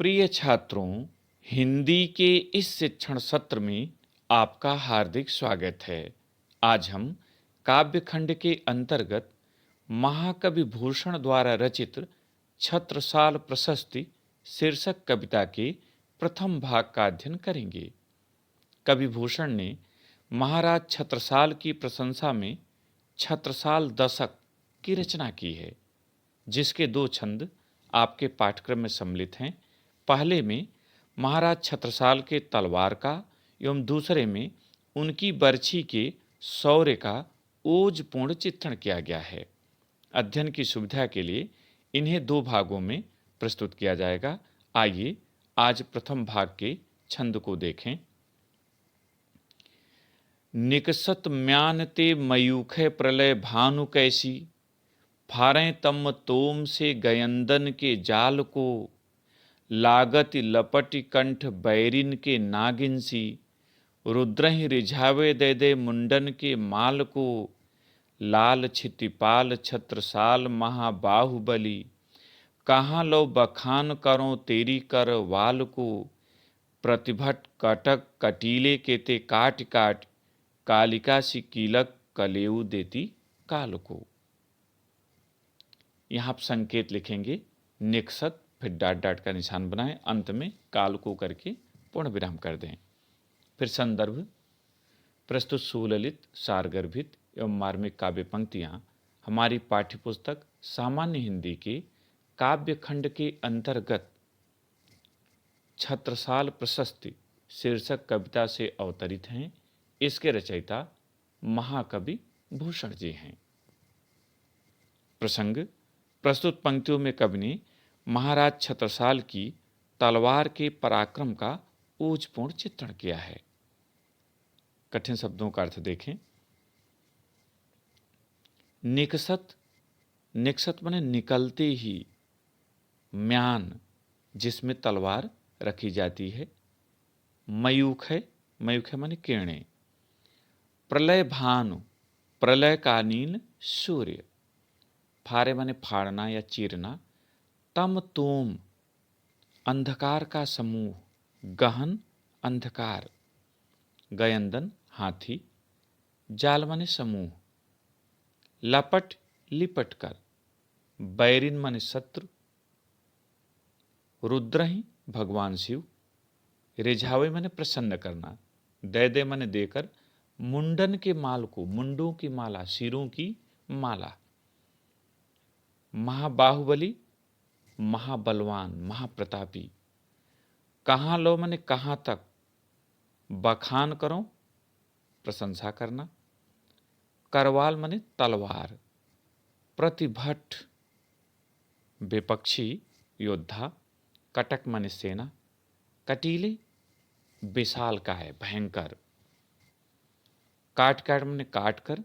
प्रिय छात्रों, हिंदी के इस शिक्षण सत्र में आपका हार्दिक स्वागत है। आज हम काव्यखंड के अंतर्गत महाकवि भूषण द्वारा रचित छत्रसाल प्रशस्ति शीर्षक कविता के प्रथम भाग का अध्ययन करेंगे। कवि भूषण ने महाराज छत्रसाल की प्रशंसा में छत्रसाल दशक की रचना की है, जिसके दो छंद आपके पाठ्यक्रम में सम्मिलित हैं। पहले में महाराज छत्रसाल के तलवार का एवं दूसरे में उनकी बरछी के शौर्य का ओजपूर्ण चित्रण किया गया है। अध्ययन की सुविधा के लिए इन्हें दो भागों में प्रस्तुत किया जाएगा। आइए आज प्रथम भाग के छंद को देखें। निकसत म्यान ते मयूखे प्रलय भानु कैसी, फारें तम तोम से गयंदन के जाल को, लागति लपटि कंठ बैरिन के नागिन सी, रुद्रहि रिझावे दे दे मुंडन के माल को, लाल छितिपाल छत्रसाल महाबाहुबली, कहाँ लो बखान करो तेरी कर वाल को, प्रतिभट कटक कटीले के ते काट काट, कालिका सी कीलक कलेऊ देती काल को। यहाँ आप संकेत लिखेंगे निकसत, फिर डाट डाट का निशान बनाएं, अंत में काल को करके पूर्ण विराम कर दें। फिर संदर्भ प्रस्तुत सुललित सारगर्भित एवं मार्मिक काव्य पंक्तियाँ हमारी पाठ्यपुस्तक सामान्य हिंदी के काव्य खंड के अंतर्गत छत्रसाल प्रशस्ति शीर्षक कविता से अवतरित हैं। इसके रचयिता महाकवि भूषण जी हैं। प्रसंग प्रस्तुत पंक्तियों में कवि ने महाराज छत्रसाल की तलवार के पराक्रम का ओजपूर्ण चित्रण किया है। कठिन शब्दों का अर्थ देखें। निकसत, निकसत माने निकलते ही, म्यान जिसमें तलवार रखी जाती है, मयूख है, मयूख है माने किरणें, प्रलय भानु, प्रलयकालीन सूर्य, फारे माने फाड़ना या चीरना, तम तोम अंधकार का समूह, गहन अंधकार, गयंदन हाथी, जाल माने समूह, लपट लिपट कर, बैरिन माने शत्रु, रुद्रहि भगवान शिव, रिझावे माने प्रसन्न करना, दे दे माने देकर, मुंडन के माल को, मुंडों की माला, सिरों की माला, महाबाहुबली महाबलवान महाप्रतापी, कहाँ लो माने कहाँ तक, बखान करो प्रशंसा करना, करवाल माने तलवार, प्रतिभट विपक्षी योद्धा, कटक माने सेना, कटीले विशाल का है भयंकर, काट काट माने काट कर,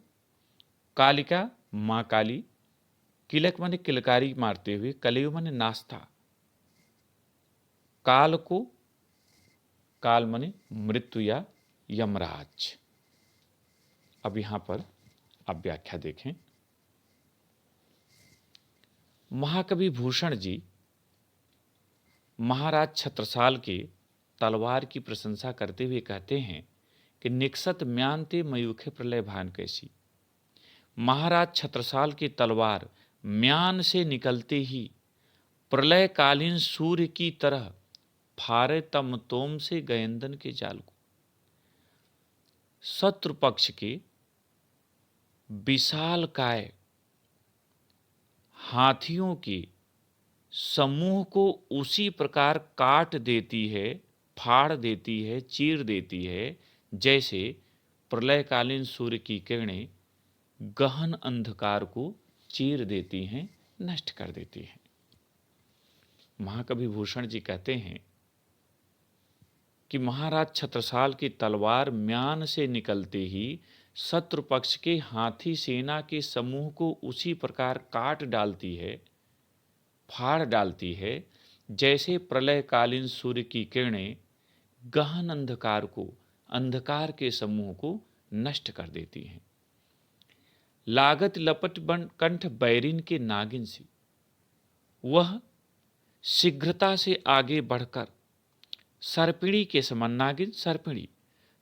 कालिका माँ काली, किलक माने किलकारी मारते हुए, कलेयु माने नास्ता, काल को, काल माने मृत्यु या यमराज। अब यहां पर आप व्याख्या देखें। महाकवि भूषण जी महाराज छत्रसाल के तलवार की प्रशंसा करते हुए कहते हैं कि निकसत म्यानते मयूखे प्रलय भान कैसी, महाराज छत्रसाल की तलवार म्यान से निकलते ही प्रलयकालीन सूर्य की तरह फारे तम तोम से गयंदन के जाल को, शत्रु पक्ष के विशाल काय हाथियों के समूह को उसी प्रकार काट देती है, फाड़ देती है, चीर देती है, जैसे प्रलयकालीन सूर्य की किरणें गहन अंधकार को चीर देती हैं, नष्ट कर देती हैं। महाकवि भूषण जी कहते हैं कि महाराज छत्रसाल की तलवार म्यान से निकलते ही शत्रु पक्ष के हाथी सेना के समूह को उसी प्रकार काट डालती है, फाड़ डालती है, जैसे प्रलयकालीन सूर्य की किरणें गहन अंधकार को, अंधकार के समूह को नष्ट कर देती हैं। लागत लपट कंठ बैरिन के नागिन सी, वह शीघ्रता से आगे बढ़कर सर्पिणी के समान, नागिन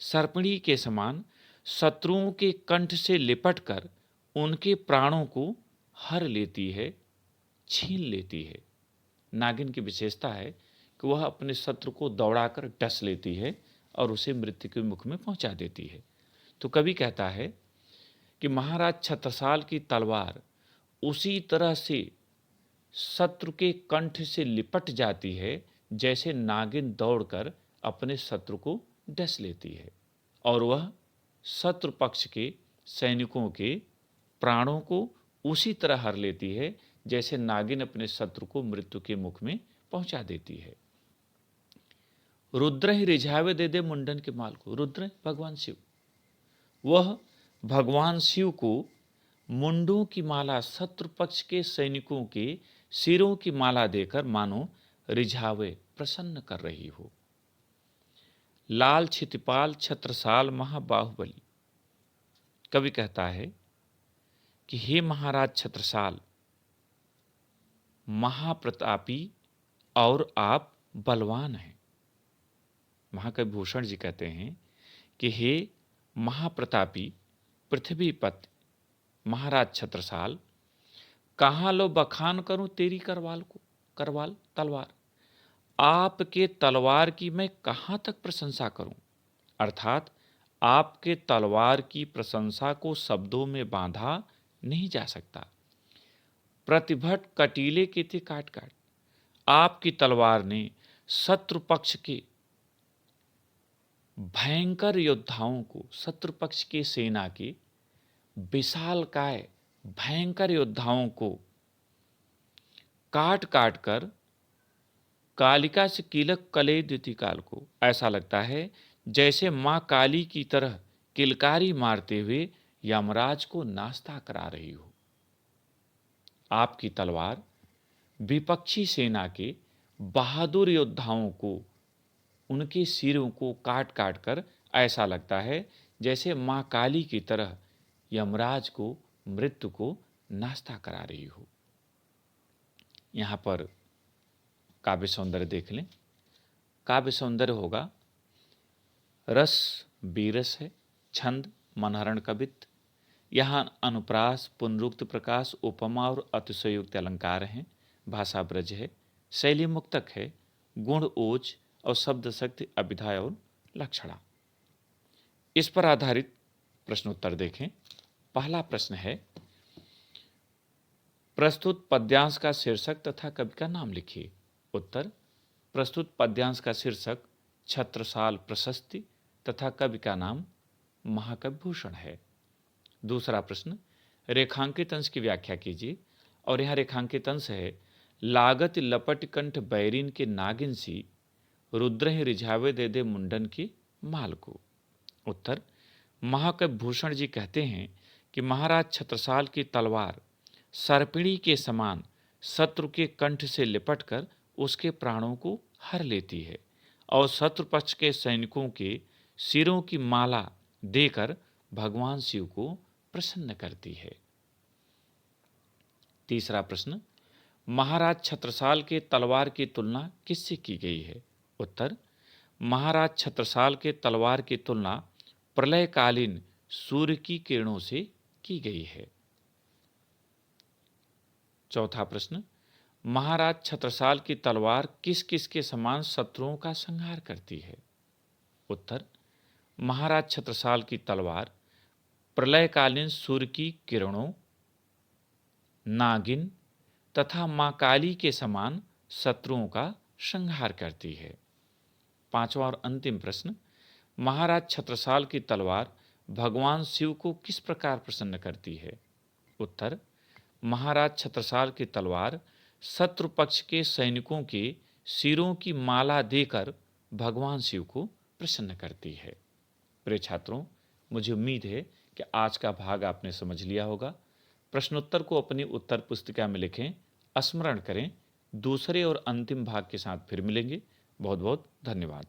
सर्पिणी के समान शत्रुओं के कंठ से लिपटकर उनके प्राणों को हर लेती है, छीन लेती है। नागिन की विशेषता है कि वह अपने शत्रु को दौड़ाकर डस लेती है और उसे मृत्यु के मुख में पहुंचा देती है। तो कवि कहता है कि महाराज छत्रसाल की तलवार उसी तरह से शत्रु के कंठ से लिपट जाती है जैसे नागिन दौड़कर अपने शत्रु को डस लेती है, और वह शत्रु पक्ष के सैनिकों के प्राणों को उसी तरह हर लेती है जैसे नागिन अपने शत्रु को मृत्यु के मुख में पहुंचा देती है। रुद्र ही रिझावे दे दे मुंडन के माल को। रुद्र भगवान शिव, वह भगवान शिव को मुंडों की माला, शत्रु पक्ष के सैनिकों के सिरों की माला देकर मानो रिझावे, प्रसन्न कर रही हो। लाल छितिपाल छत्रसाल महाबाहुबली। कवि कहता है कि हे महाराज छत्रसाल, महाप्रतापी और आप बलवान हैं। महाकवि भूषण जी कहते हैं कि हे महाप्रतापी पृथ्वीपति महाराज छत्रसाल, कहाँ लो बखान करूं तेरी करवाल तलवार। आपके तलवार की मैं कहाँ तक प्रशंसा करूं, अर्थात आपके तलवार की प्रशंसा को शब्दों में बांधा नहीं जा सकता। प्रतिभट कटीले के थे काट काट। आपकी तलवार ने शत्रु पक्ष के भयंकर योद्धाओं को, शत्रु पक्ष की सेना के विशालकाय भयंकर योद्धाओं को काट काट कर कालिका से कीलक कले द्युति काल को। ऐसा लगता है जैसे मां काली की तरह किलकारी मारते हुए यमराज को नाश्ता करा रही हो। आपकी तलवार विपक्षी सेना के बहादुर योद्धाओं को, उनके सिरों को काट काट कर ऐसा लगता है जैसे मां काली की तरह यमराज को, मृत्यु को नाश्ता करा रही हो। यहां पर काव्य सौंदर्य देख लें। काव्य सौंदर्य होगा रस बीरस है, छंद मनहरण कवित्व, यहाँ अनुप्रास, पुनरुक्त प्रकाश, उपमा और अतिशयोक्त अलंकार हैं, भाषा ब्रज है, शैली मुक्तक है, गुण ओज और शब्द शक्ति अभिधाय और लक्षणा। इस पर आधारित प्रश्नोत्तर देखें। पहला प्रश्न है, प्रस्तुत पद्यांश का शीर्षक तथा कवि का नाम लिखिए। उत्तर, प्रस्तुत पद्यांश का शीर्षक छत्रसाल प्रशस्ति तथा कवि का नाम महाकवि भूषण है। दूसरा प्रश्न, रेखांकित अंश की व्याख्या कीजिए। और यहाँ रेखांकित अंश है, लागत लपट कंठ बैरिन के नागिन सी, रुद्र ही रिझावे दे दे मुंडन की माल को। उत्तर, महाकवि भूषण जी कहते हैं कि महाराज छत्रसाल की तलवार सर्पिणी के समान शत्रु के कंठ से लिपटकर उसके प्राणों को हर लेती है और शत्रु पक्ष के सैनिकों के सिरों की माला देकर भगवान शिव को प्रसन्न करती है। तीसरा प्रश्न, महाराज छत्रसाल के तलवार की तुलना किससे की गई है? उत्तर, महाराज छत्रसाल के तलवार की तुलना प्रलयकालीन सूर्य की किरणों से की गई है। चौथा प्रश्न, महाराज छत्रसाल की तलवार किस किस के समान शत्रुओं का संहार करती है? उत्तर, महाराज छत्रसाल की तलवार प्रलयकालीन सूर्य की किरणों, नागिन तथा मां काली के समान शत्रुओं का संहार करती है। पांचवा और अंतिम प्रश्न, महाराज छत्रसाल की तलवार भगवान शिव को किस प्रकार प्रसन्न करती है? उत्तर, महाराज छत्रसाल की तलवार शत्रु पक्ष के सैनिकों के सिरों की माला देकर भगवान शिव को प्रसन्न करती है। प्रिय छात्रों, मुझे उम्मीद है कि आज का भाग आपने समझ लिया होगा। प्रश्नोत्तर को अपनी उत्तर पुस्तिका में लिखें, स्मरण करें। दूसरे और अंतिम भाग के साथ फिर मिलेंगे। बहुत बहुत धन्यवाद।